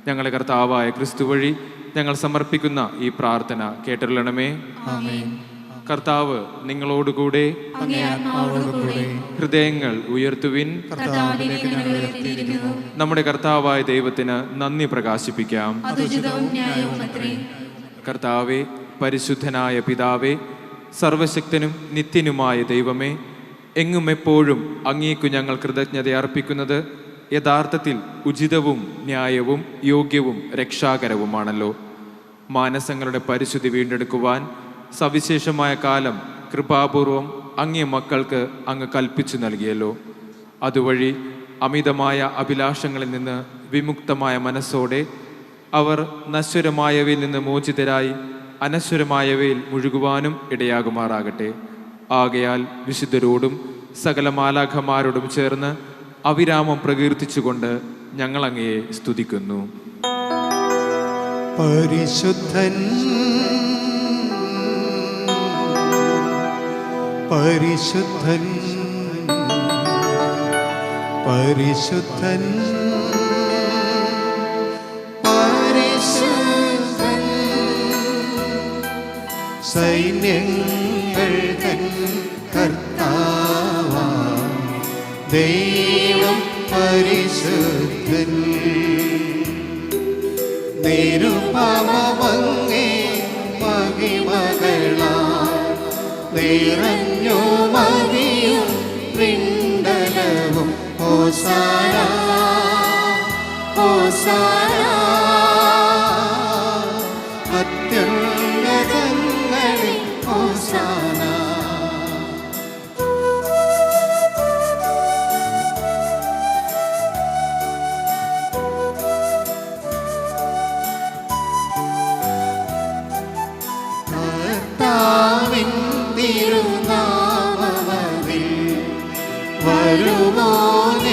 ഞങ്ങളെ കർത്താവായ ക്രിസ്തു വഴി ഞങ്ങൾ സമർപ്പിക്കുന്ന ഈ പ്രാർത്ഥന കേട്ടരുളണമേ. കർത്താവ് നിങ്ങളോടുകൂടെ. ഹൃദയങ്ങൾ ഉയർത്തുവിൻ. നമ്മുടെ കർത്താവായ ദൈവത്തിന് നന്ദി പ്രകാശിപ്പിക്കാം. കർത്താവേ, പരിശുദ്ധനായ പിതാവേ, സർവശക്തനും നിത്യനുമായ ദൈവമേ, എങ്ങും എപ്പോഴും അങ്ങേക്കു ഞങ്ങൾ കൃതജ്ഞത അർപ്പിക്കുന്നത് യഥാർത്ഥത്തിൽ ഉചിതവും ന്യായവും യോഗ്യവും രക്ഷാകരവുമാണല്ലോ. മാനസങ്ങളുടെ പരിശുദ്ധി വീണ്ടെടുക്കുവാൻ സവിശേഷമായ കാലം കൃപാപൂർവം അങ്ങേ മക്കൾക്ക് അങ്ങ് കൽപ്പിച്ചു നൽകിയല്ലോ. അതുവഴി അമിതമായ അഭിലാഷങ്ങളിൽ നിന്ന് വിമുക്തമായ മനസ്സോടെ അവർ നശ്വരമായവയിൽ നിന്ന് മോചിതരായി അനശ്വരമായവയിൽ മുഴുകുവാനും ഇടയാകുമാറാകട്ടെ. ആകയാൽ വിശുദ്ധരോടും സകല മാലാഖമാരോടും ചേർന്ന് അവിരാമം പ്രകീർത്തിച്ചുകൊണ്ട് ഞങ്ങൾ അങ്ങയെ സ്തുതിക്കുന്നു. പരിശുദ്ധൻ പരിശുദ്ധൻ പരിശുദ്ധൻ പരിശുദ്ധൻ സൈന്യങ്ങൾ തൻ കർത്താവാം ദൈവം പരിശുദ്ധൻ. നിരുപമമങ്ങേ മഹിമകളാൽ നിറഞ്ഞു മതിയും പിണ്ടലവും ഹോസാന ഹോസാന. അത്യുന്നതങ്ങളിൽ ഹോസാന. കർത്താവിൻ തിരുനാമത്തിൽ വരുവോനേറ്റം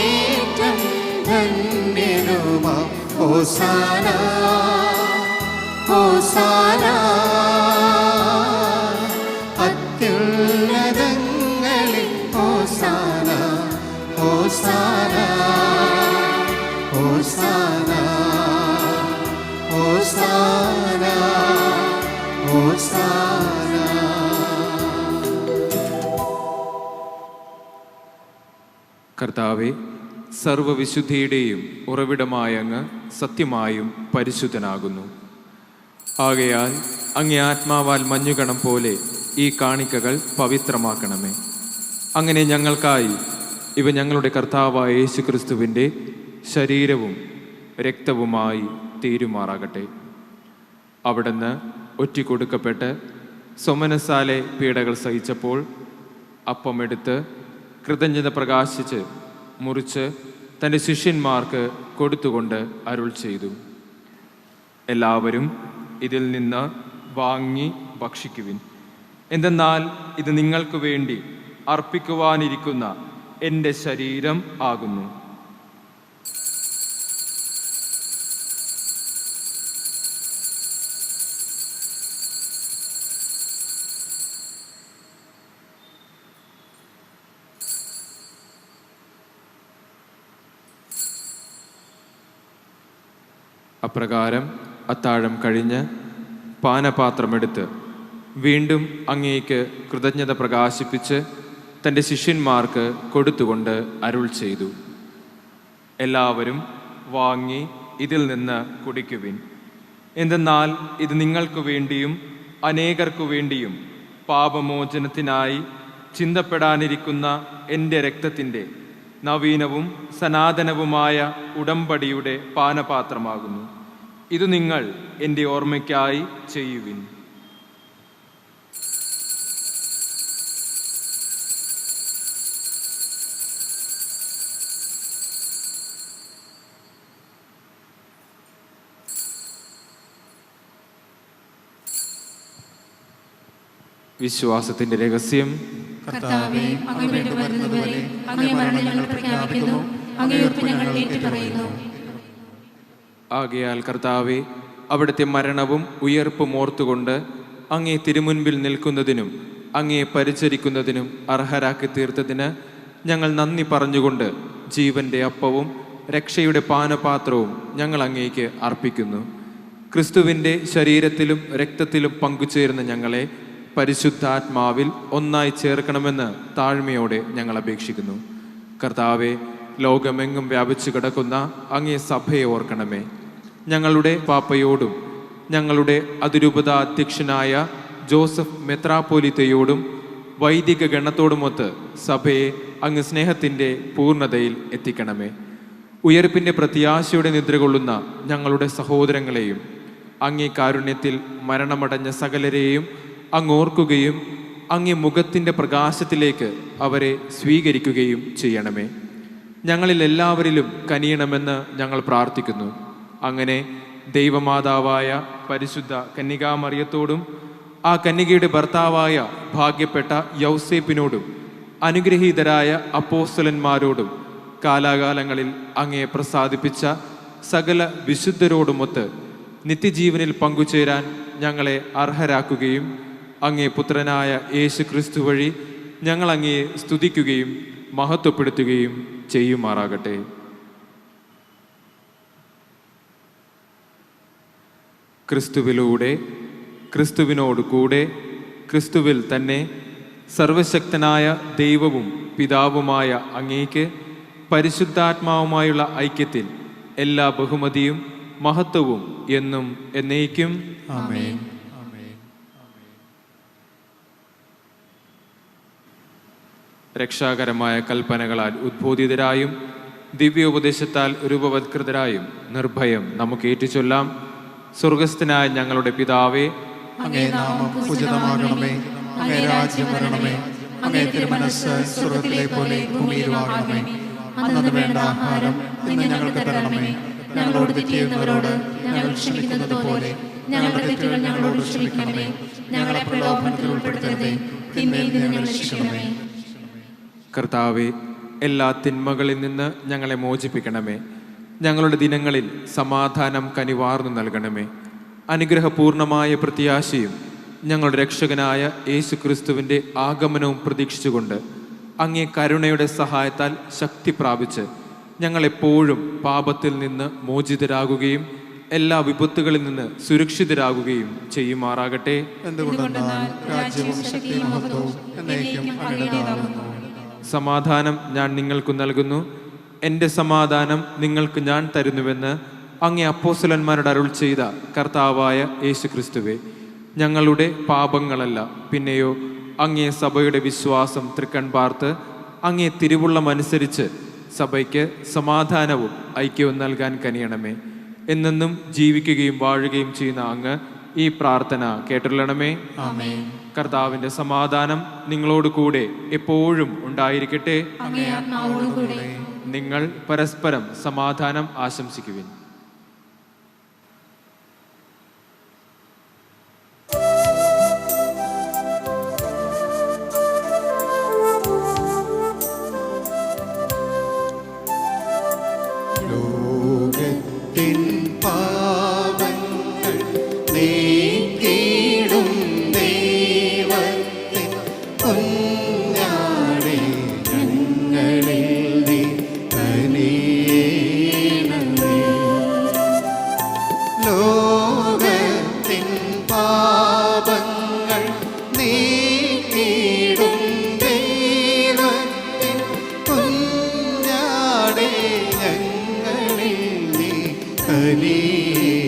ധന്യനുമാ ഹോസാന ഹോസാന. അത്യുന്നതങ്ങളിൽ ഹോസാന ഹോസാന ഹോസാന ഹോസാന ഹോസാന. കർത്താവെ, സർവവിശുദ്ധിയുടെയും ഉറവിടമായ അങ്ങ് സത്യമായും പരിശുദ്ധനാകുന്നു. ആകയാൽ അങ്ങേ ആത്മാവാൽ മഞ്ഞുകണം പോലെ ഈ കാണിക്കകൾ പവിത്രമാക്കണമേ. അങ്ങനെ ഞങ്ങൾക്കായി ഇവ ഞങ്ങളുടെ കർത്താവായ യേശുക്രിസ്തുവിൻ്റെ ശരീരവും രക്തവുമായി തീരുമാറാകട്ടെ. അവിടുന്ന് ഒറ്റിക്കൊടുക്കപ്പെട്ട് സോമനസാലെ പീഡകൾ സഹിച്ചപ്പോൾ അപ്പമെടുത്ത് കൃതജ്ഞത പ്രകാശിച്ച് മുറിച്ച് തൻ്റെ ശിഷ്യന്മാർക്ക് കൊടുത്തുകൊണ്ട് അരുൾ ചെയ്തു, എല്ലാവരും ഇതിൽ നിന്ന് വാങ്ങി ഭക്ഷിക്കുവിൻ. എന്തെന്നാൽ ഇത് നിങ്ങൾക്ക് വേണ്ടി അർപ്പിക്കുവാനിരിക്കുന്ന എൻ്റെ ശരീരം ആകുന്നു. അപ്രകാരം അത്താഴം കഴിഞ്ഞ് പാനപാത്രമെടുത്ത് വീണ്ടും അങ്ങേക്ക് കൃതജ്ഞത പ്രകാശിപ്പിച്ച് തൻ്റെ ശിഷ്യന്മാർക്ക് കൊടുത്തുകൊണ്ട് അരുൾ ചെയ്തു, എല്ലാവരും വാങ്ങി ഇതിൽ നിന്ന് കുടിക്കുവിൻ. എന്തെന്നാൽ ഇത് നിങ്ങൾക്ക് വേണ്ടിയും അനേകർക്കു വേണ്ടിയും പാപമോചനത്തിനായി ചിന്തപ്പെടാനിരിക്കുന്ന എൻ്റെ രക്തത്തിൻ്റെ നവീനവും സനാതനവുമായ ഉടമ്പടിയുടെ പാനപാത്രമാകുന്നു. ഇത് നിങ്ങൾ എൻ്റെ ഓർമ്മയ്ക്കായി ചെയ്യുവിൻ. വിശ്വാസത്തിൻ്റെ രഹസ്യം. കർത്താവേ, അങ്ങ് വീണ്ടും വരുന്നതുവരെ അങ്ങേ മരണം ഞങ്ങൾ പ്രഖ്യാപിക്കുന്നു, അങ്ങേ ഉയിർപ്പ് ഞങ്ങൾ ഏറ്റുപറയുന്നു. ആകയാൽ കർത്താവേ, അവിടുത്തെ മരണവും ഉയർപ്പും ഓർത്തുകൊണ്ട് അങ്ങേ തിരുമുൻപിൽ നിൽക്കുന്നതിനും അങ്ങയെ പരിചരിക്കുന്നതിനും അർഹരാക്കി തീർത്തതിന് ഞങ്ങൾ നന്ദി പറഞ്ഞുകൊണ്ട് ജീവന്റെ അപ്പവും രക്ഷയുടെ പാനപാത്രവും ഞങ്ങൾ അങ്ങേക്ക് അർപ്പിക്കുന്നു. ക്രിസ്തുവിൻ്റെ ശരീരത്തിലും രക്തത്തിലും പങ്കുചേരുന്ന ഞങ്ങളെ പരിശുദ്ധാത്മാവിൽ ഒന്നായി ചേർക്കണമെന്ന് താഴ്മയോടെ ഞങ്ങൾ അപേക്ഷിക്കുന്നു. കർത്താവെ, ലോകമെങ്ങും വ്യാപിച്ചു കിടക്കുന്ന അങ്ങേ സഭയെ ഓർക്കണമേ. ഞങ്ങളുടെ പാപ്പയോടും ഞങ്ങളുടെ അതിരൂപത അധ്യക്ഷനായ ജോസഫ് മെത്രാപ്പോലിത്തയോടും വൈദിക ഗണത്തോടുമൊത്ത് സഭയെ അങ്ങ് സ്നേഹത്തിൻ്റെ പൂർണ്ണതയിൽ എത്തിക്കണമേ. ഉയർപ്പിൻ്റെ പ്രത്യാശയുടെ നിദ്ര കൊള്ളുന്ന ഞങ്ങളുടെ സഹോദരങ്ങളെയും അങ്ങേ കാരുണ്യത്തിൽ മരണമടഞ്ഞ സകലരെയും അങ്ങ് ഓർക്കുകയും അങ്ങേ മുഖത്തിൻ്റെ പ്രകാശത്തിലേക്ക് അവരെ സ്വീകരിക്കുകയും ചെയ്യണമേ. ഞങ്ങളിൽ എല്ലാവരിലും കനിയണമെന്ന് ഞങ്ങൾ പ്രാർത്ഥിക്കുന്നു. അങ്ങനെ ദൈവമാതാവായ പരിശുദ്ധ കന്യകാമറിയത്തോടും ആ കന്യകയുടെ ഭർത്താവായ ഭാഗ്യപ്പെട്ട യൗസേപ്പിനോടും അനുഗ്രഹീതരായ അപ്പോസ്തലന്മാരോടും കാലാകാലങ്ങളിൽ അങ്ങയെ പ്രസാദിപ്പിച്ച സകല വിശുദ്ധരോടുമൊത്ത് നിത്യജീവനിൽ പങ്കുചേരാൻ ഞങ്ങളെ അർഹരാക്കുകയും അങ്ങേ പുത്രനായ യേശു ക്രിസ്തു വഴി ഞങ്ങൾ അങ്ങയെ സ്തുതിക്കുകയും മഹത്വപ്പെടുത്തുകയും ചെയ്യുമാറാകട്ടെ. ക്രിസ്തുവിലൂടെ, ക്രിസ്തുവിനോട് കൂടെ, ക്രിസ്തുവിൽ തന്നെ സർവശക്തനായ ദൈവവും പിതാവുമായ അങ്ങേക്ക് പരിശുദ്ധാത്മാവുമായുള്ള ഐക്യത്തിൽ എല്ലാ ബഹുമതിയും മഹത്വവും എന്നും എന്നേക്കും ആമേൻ. രക്ഷാകരമായ കൽപ്പനകളാൽ ഉദ്ബോധിതരായും ദിവ്യോപദേശത്താൽ രൂപവത്കൃതരായും നിർഭയം നമുക്ക് ഏറ്റുചൊല്ലാം. സ്വർഗസ്ഥനായ ഞങ്ങളുടെ പിതാവേ, അങ്ങേ നാമം പൂജിതമാകണമേ. അങ്ങേ രാജ്യം വരണമേ. അങ്ങേ തിരുമനസ്സ് സ്വർഗ്ഗത്തിലെ പോലെ ഭൂമിയിലുമാകണമേ. അന്നു വേണ്ട ആഹാരം ഇന്ന് ഞങ്ങൾക്ക് തരണമേ. ഞങ്ങളോട് തെറ്റ് ചെയ്യുന്നവരോട് ഞങ്ങൾ ക്ഷമിക്കുന്നത് പോലെ ഞങ്ങളുടെ തെറ്റുകൾ ഞങ്ങളോട് ക്ഷമിക്കണമേ. ഞങ്ങളെ പ്രലോഭനത്തിൽ ഉൾപ്പെടുത്തരുതേ, തിന്മയിൽ നിന്ന് ഞങ്ങളെ രക്ഷിക്കണമേ. കർത്താവെ, എല്ലാ തിന്മകളിൽ നിന്ന് ഞങ്ങളെ മോചിപ്പിക്കണമേ. ഞങ്ങളുടെ ദിനങ്ങളിൽ സമാധാനം കനിവാർന്നു നൽകണമേ. അനുഗ്രഹപൂർണമായ പ്രത്യാശയും ഞങ്ങളുടെ രക്ഷകനായ യേശു ക്രിസ്തുവിൻ്റെ ആഗമനവും പ്രതീക്ഷിച്ചുകൊണ്ട് അങ്ങേ കരുണയുടെ സഹായത്താൽ ശക്തി പ്രാപിച്ച് ഞങ്ങളെപ്പോഴും പാപത്തിൽ നിന്ന് മോചിതരാകുകയും എല്ലാ വിപത്തുകളിൽ നിന്ന് സുരക്ഷിതരാകുകയും ചെയ്യുമാറാകട്ടെ. എന്തുകൊണ്ടെന്നാൽ രാജ്യവും ശക്തിയും മഹത്വവും എന്നേക്കും അങ്ങയുടേതാകുന്നു. സമാധാനം ഞാൻ നിങ്ങൾക്ക് നൽകുന്നു, എൻ്റെ സമാധാനം നിങ്ങൾക്ക് ഞാൻ തരുന്നുവെന്ന് അങ്ങേ അപ്പോസ്തലന്മാരോട് അരുൾ ചെയ്ത കർത്താവായ യേശു ക്രിസ്തുവേ, ഞങ്ങളുടെ പാപങ്ങളല്ല പിന്നെയോ അങ്ങേ സഭയുടെ വിശ്വാസം തൃക്കൺ പാർത്ത് അങ്ങേ തിരുവുള്ളമനുസരിച്ച് സഭയ്ക്ക് സമാധാനവും ഐക്യവും നൽകാൻ കനിയണമേ. എന്നെന്നും ജീവിക്കുകയും വാഴുകയും ചെയ്യുന്ന അങ്ങ് ഈ പ്രാർത്ഥന കേട്ടുള്ളണമേ. ആമേൻ. കർത്താവിൻ്റെ സമാധാനം നിങ്ങളോട് കൂടെ എപ്പോഴും ഉണ്ടായിരിക്കട്ടെ. അങ്ങേ ആത്മാവോടുകൂടെ. നിങ്ങൾ പരസ്പരം സമാധാനം ആശംസിക്കുവിൻ. ലോകത്തിൻ പാപങ്ങൾ നീക്കിയിടും ദൈവത്തിൻ കുഞ്ഞാടേ, ഞങ്ങളിൽ നീ കനിയേണമേ. ലോകത്തിൻ പാപങ്ങൾ നീക്കിയിടും ദൈവത്തിൻ കുഞ്ഞാടേ, ഞങ്ങളിൽ നീ കനിയേണമേ.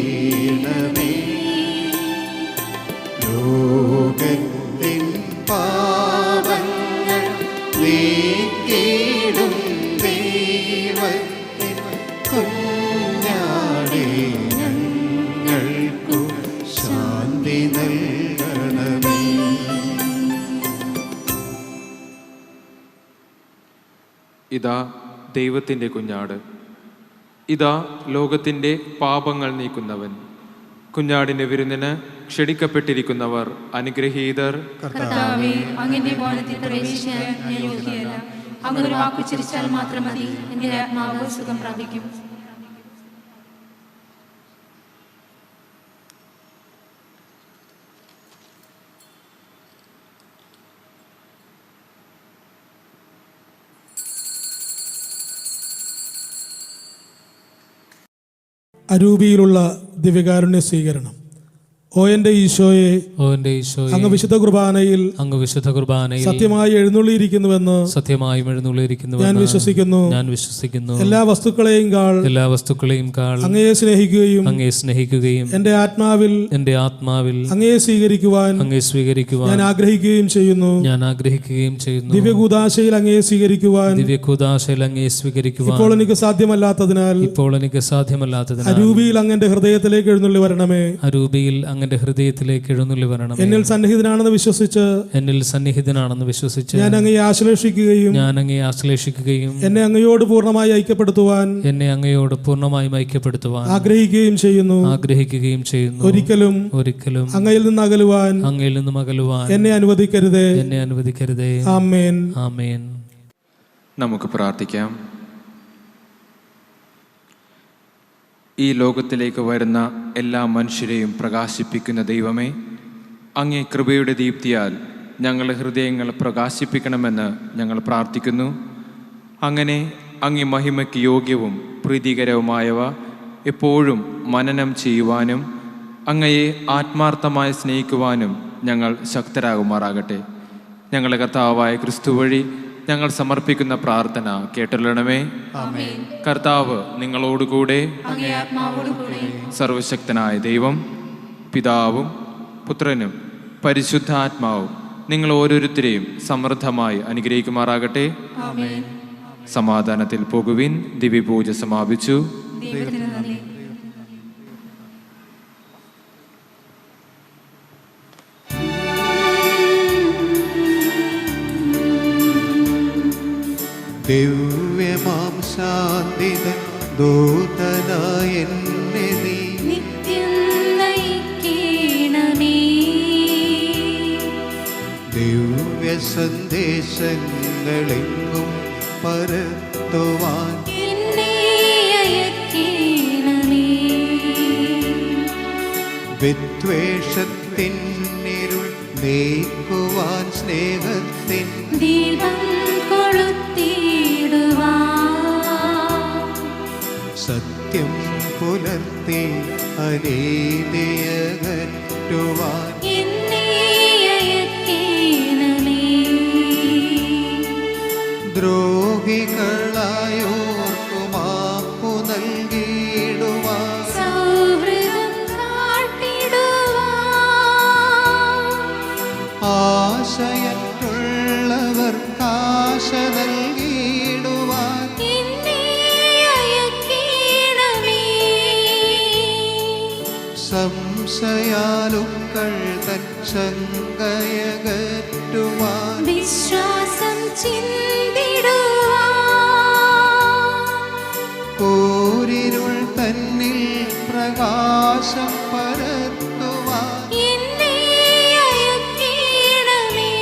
ലോകത്തിൻ പാപങ്ങൾ നീക്കിയിടും ദൈവത്തിൻ കുഞ്ഞാടേ, ഞങ്ങൾക്കു ശാന്തി നൽകണമേ. ഇതാ ദൈവത്തിൻ്റെ കുഞ്ഞാട്, ഇതാ ലോകത്തിൻ്റെ പാപങ്ങൾ നീക്കുന്നവൻ. കുഞ്ഞാടിൻ്റെ വിരുന്നിന് ക്ഷണിക്കപ്പെട്ടിരിക്കുന്നവർ അനുഗ്രഹീതർ. കർത്താവേ, അങ്ങന്റെ ഭവനത്തിൽ പ്രവേശിക്കാൻ ഞാൻ യോഗ്യയല്ല. അങ്ങ് ഒരു വാക്ക് ഉച്ചരിച്ചാൽ മാത്രം മതി, എന്റെ ആത്മാവ് സുഖം പ്രാപിക്കും. അരൂപിയിലുള്ള ദിവ്യകാരുണ്യ സ്വീകരണം. ഓ എൻ്റെ ഈശോയെ, അങ്ങ് വിശുദ്ധ കുർബാനയിൽ സത്യമായി സത്യമായും എഴുന്നള്ളിയിരിക്കുന്നുവെന്ന് ഞാൻ വിശ്വസിക്കുന്നു. എല്ലാ വസ്തുക്കളെയും കാൾ അങ്ങയെ സ്നേഹിക്കുകയും എൻ്റെ ആത്മാവിൽ അങ്ങയെ സ്വീകരിക്കുവാൻ ഞാൻ ആഗ്രഹിക്കുകയും ചെയ്യുന്നു. ദിവ്യകൂദാശയിൽ അങ്ങയെ സ്വീകരിക്കുവാൻ ഇപ്പോൾ എനിക്ക് സാധ്യമല്ലാത്തതിനാൽ അരൂപിയിൽ അങ്ങന്റെ ഹൃദയത്തിലേക്ക് എഴുന്നള്ളി വരണമേ. അങ്ങന്റെ ഹൃദയത്തിലേക്ക് എഴുന്നള്ളി വരണം. എന്നിൽ സന്നിഹിതനാണെന്ന് വിശ്വസിച്ച് ഞാൻ അങ്ങയെ ആശ്ലേഷിക്കുകയും എന്നെ അങ്ങയോട് പൂർണ്ണമായി ഐക്യപ്പെടുത്തുവാൻ ആഗ്രഹിക്കുകയും ചെയ്യുന്നു. ഒരിക്കലും അങ്ങയിൽ നിന്ന് അകലുവാൻ എന്നെ അനുവദിക്കരുതേ. ആമേൻ. നമുക്ക് പ്രാർത്ഥിക്കാം. ഈ ലോകത്തിലേക്ക് വരുന്ന എല്ലാ മനുഷ്യരെയും പ്രകാശിപ്പിക്കുന്ന ദൈവമേ, അങ്ങേ കൃപയുടെ ദീപ്തിയാൽ ഞങ്ങളുടെ ഹൃദയങ്ങൾ പ്രകാശിപ്പിക്കണമെന്ന് ഞങ്ങൾ പ്രാർത്ഥിക്കുന്നു. അങ്ങനെ അങ്ങേ മഹിമയ്ക്ക് യോഗ്യവും പ്രീതികരവുമായവ എപ്പോഴും മനനം ചെയ്യുവാനും അങ്ങയെ ആത്മാർത്ഥമായി സ്നേഹിക്കുവാനും ഞങ്ങൾ ശക്തരാകുമാറാകട്ടെ. ഞങ്ങളുടെ കർത്താവായ ക്രിസ്തു വഴി ഞങ്ങൾ സമർപ്പിക്കുന്ന പ്രാർത്ഥന കേട്ടൊള്ളണമേ. കർത്താവ് നിങ്ങളോടുകൂടെ. സർവശക്തനായ ദൈവം പിതാവും പുത്രനും പരിശുദ്ധാത്മാവും നിങ്ങൾ ഓരോരുത്തരെയും സമൃദ്ധമായി അനുഗ്രഹിക്കുമാറാകട്ടെ. സമാധാനത്തിൽ പോകുവിൻ. ദിവ്യപൂജ സമാപിച്ചു. ദിവ്യമാം ശാന്തിതൻ ദൂതനായ എന്നെ നീ നിത്യം നയിക്കണമേ. ദിവ്യ സന്ദേശങ്ങളെങ്ങും പരത്തുവാൻ എന്നെ അയക്കണമേ. വിദ്വേഷത്തിനിരുൾ നീക്കുവാൻ സ്നേഹത്തിൻ ദീപം സത്യം പുലർത്തി അനീതിയകറ്റുവാൻ എന്നെ അയക്കണമേ. ദ്രോഹികളായോർക്കു മാപ്പു നൽകിയിടുവാൻ സൗഹൃദം കാട്ടിടുവാൻ ആശയറ്റുള്ളവർക്കാശ നൽകിയിടുവാൻ സംശയാലുക്കൾ തൻ ശങ്കയകറ്റുവാൻ വിശ്വാസം ചിന്തിടുവാൻ കൂരിരുൾ തന്നിൽ പ്രകാശം പരത്തുവാൻ എന്നെ അയക്കണമേ.